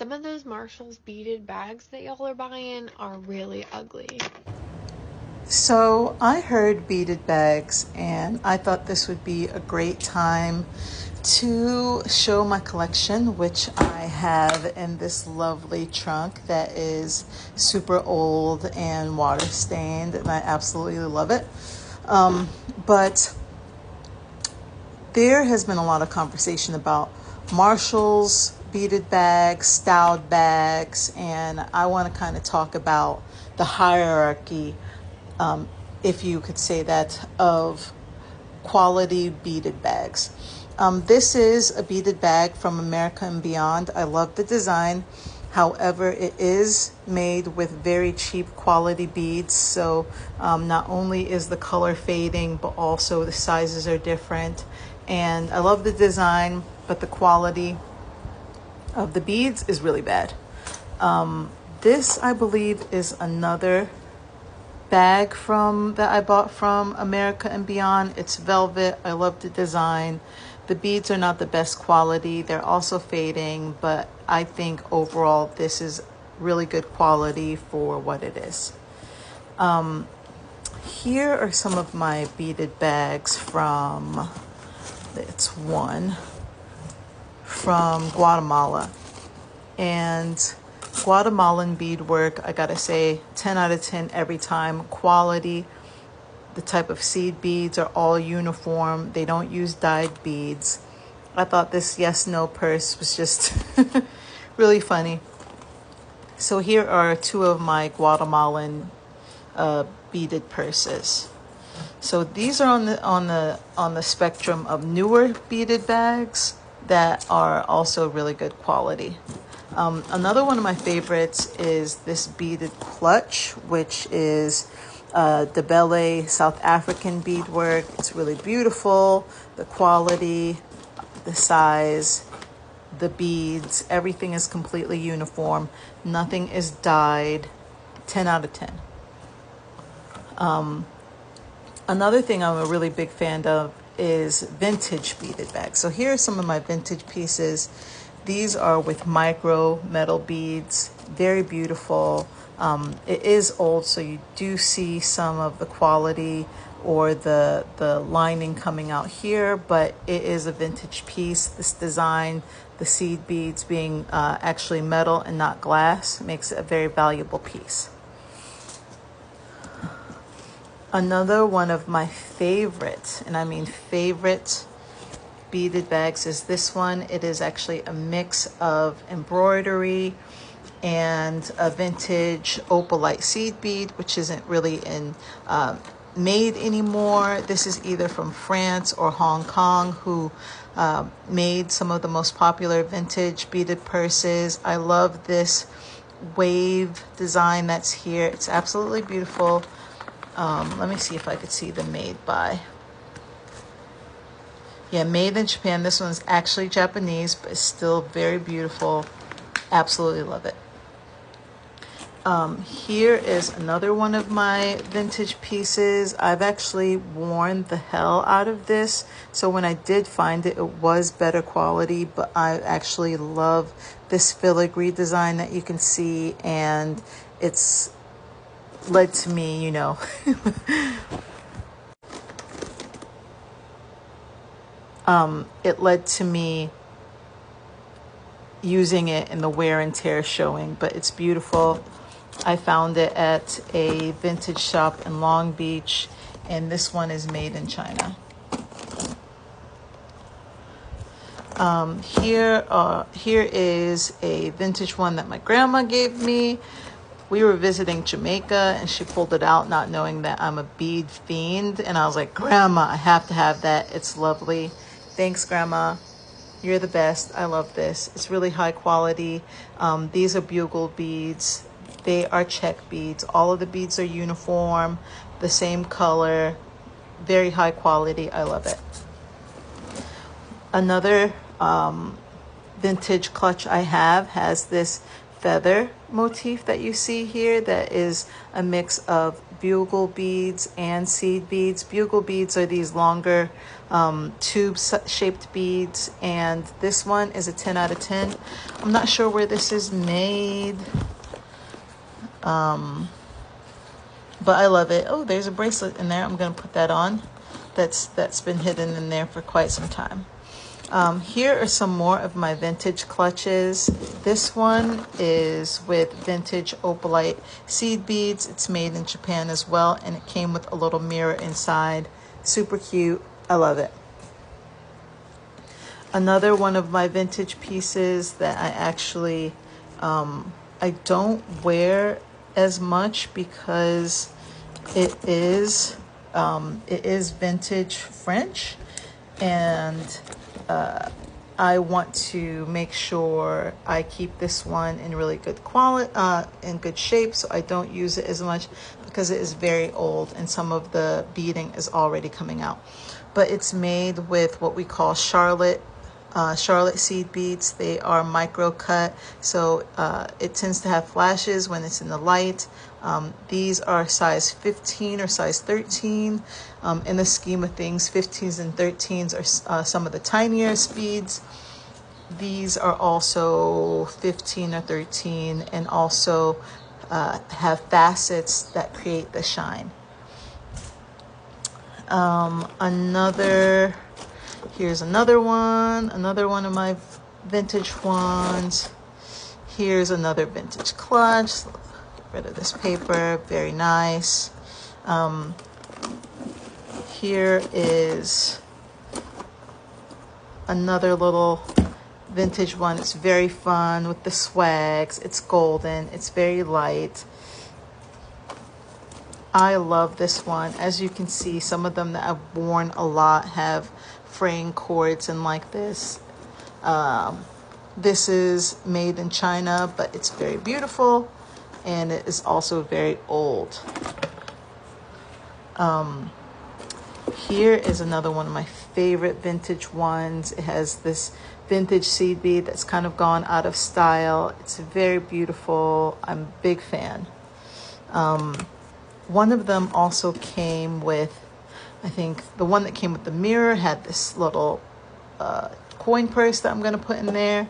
some of those Marshalls beaded bags that y'all are buying are really ugly. So I heard beaded bags, and I thought this would be a great time to show my collection, which I have in this lovely trunk that is super old and water stained, and I absolutely love it. But there has been a lot of conversation about Marshall's beaded bags, styled bags, and I want to kind of talk about the hierarchy, if you could say that, of quality beaded bags. This is a beaded bag from America and Beyond. I love the design. However, it is made with very cheap quality beads. So not only is the color fading, but also the sizes are different. And I love the design, but the quality of the beads is really bad. This, I believe, is another bag that I bought from America and Beyond. It's velvet. I love the design. The beads are not the best quality. They're also fading, but I think overall this is really good quality for what it is. Here are some of my beaded bags from Guatemala. And Guatemalan beadwork, I gotta say, 10 out of 10 every time. Quality, the type of seed beads are all uniform. They don't use dyed beads. I thought this yes no purse was just really funny. So here are two of my Guatemalan beaded purses. So these are on the spectrum of newer beaded bags that are also really good quality. Another one of my favorites is this beaded clutch, which is the Bele South African beadwork. It's really beautiful. The quality, the size, the beads, everything is completely uniform. Nothing is dyed. 10 out of 10. Another thing I'm a really big fan of is vintage beaded bags. So here are some of my vintage pieces. These are with micro metal beads, very beautiful. It is old, so you do see some of the quality or the lining coming out here, but it is a vintage piece. This design, the seed beads being actually metal and not glass, makes it a very valuable piece. Another one of my favorite, and I mean favorite, beaded bags is this one. It is actually a mix of embroidery and a vintage opalite seed bead, which isn't really made anymore. This is either from France or Hong Kong, who made some of the most popular vintage beaded purses. I love this wave design that's here. It's absolutely beautiful. Let me see if I could see the made by. Yeah, made in Japan. This one's actually Japanese, but it's still very beautiful. Absolutely love it. Here is another one of my vintage pieces. I've actually worn the hell out of this. So when I did find it, it was better quality, but I actually love this filigree design that you can see, and it's led to me, it led to me using it in the wear and tear showing, but it's beautiful. I found it at a vintage shop in Long Beach, and this one is made in China. Here is a vintage one that my grandma gave me. We were visiting Jamaica and she pulled it out not knowing that I'm a bead fiend. And I was like, Grandma, I have to have that. It's lovely. Thanks, Grandma. You're the best. I love this. It's really high quality. These are bugle beads. They are check beads. All of the beads are uniform, the same color, very high quality. I love it. Another vintage clutch I have has this feather motif that you see here that is a mix of bugle beads and seed beads. Bugle beads are these longer tube-shaped beads, and this one is a 10 out of 10. I'm not sure where this is made, but I love it. Oh, there's a bracelet in there. I'm going to put that on. That's been hidden in there for quite some time. Here are some more of my vintage clutches. This one is with vintage opalite seed beads. It's made in Japan as well, and it came with a little mirror inside. Super cute. I love it. Another one of my vintage pieces that I actually I don't wear as much because it is vintage French, and I want to make sure I keep this one in really good quality, in good shape, so I don't use it as much because it is very old and some of the beading is already coming out. But it's made with what we call Charlotte seed beads. They are micro cut, so it tends to have flashes when it's in the light. These are size 15 or size 13. In the scheme of things, 15s and 13s are some of the tinier beads. These are also 15 or 13 and also have facets that create the shine. Here's another one of my vintage ones. Here's another vintage clutch. Get rid of this paper, very nice. Here is another little vintage one. It's very fun with the swags. It's golden, it's very light. I love this one. As you can see, some of them that I've worn a lot have fraying cords and like this. This is made in China, but it's very beautiful, and it is also very old. Here is another one of my favorite vintage ones. It has this vintage seed bead that's kind of gone out of style. It's very beautiful. I'm a big fan. One of them also came with, I think the one that came with the mirror had this little coin purse that I'm going to put in there.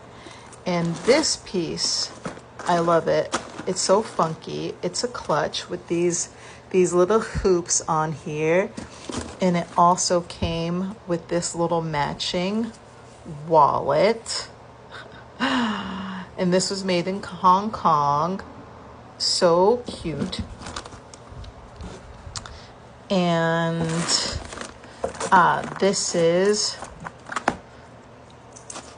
And this piece, I love it. It's so funky. It's a clutch with these little hoops on here. And it also came with this little matching wallet. And this was made in Hong Kong. So cute. And this is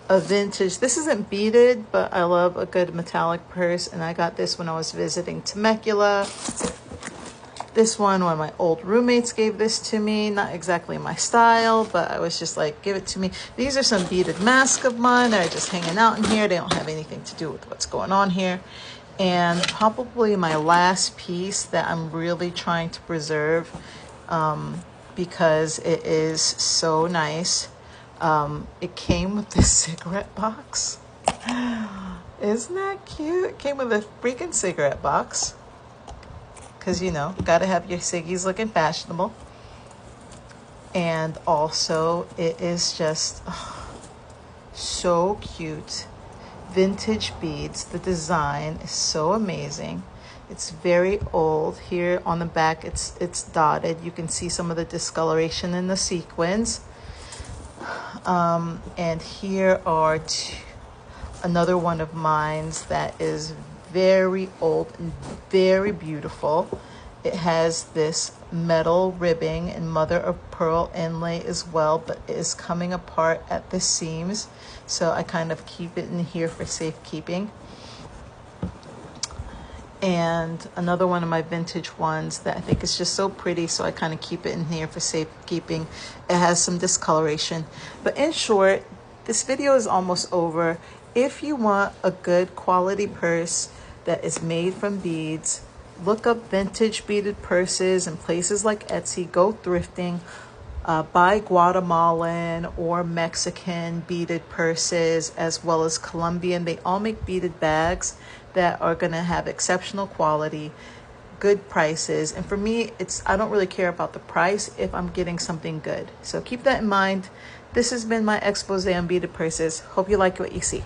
a vintage, this isn't beaded, but I love a good metallic purse, and I got this when I was visiting Temecula. This one of my old roommates gave this to me. Not exactly my style, but I was just like, give it to me. These are some beaded masks of mine that are just hanging out in here. They don't have anything to do with what's going on here. And probably my last piece that I'm really trying to preserve, because it is so nice. It came with this cigarette box. Isn't that cute? It came with a freaking cigarette box. Because, you know, gotta have your ciggies looking fashionable. And also, it is just so cute. Vintage beads. The design is so amazing. It's very old. Here on the back, it's dotted. You can see some of the discoloration in the sequins. And here are another one of mine that is very old and very beautiful. It has this metal ribbing and mother of pearl inlay as well, but it is coming apart at the seams, so I kind of keep it in here for safekeeping. And another one of my vintage ones that I think is just so pretty, so I kind of keep it in here for safekeeping. It has some discoloration, but in short, this video is almost over. If you want a good quality purse that is made from beads, look up vintage beaded purses in places like Etsy. Go thrifting, buy Guatemalan or Mexican beaded purses, as well as Colombian. They all make beaded bags that are going to have exceptional quality. good prices. And for me, I don't really care about the price if I'm getting something good. So keep that in mind. This has been my expose on beaded purses. Hope you like what you see.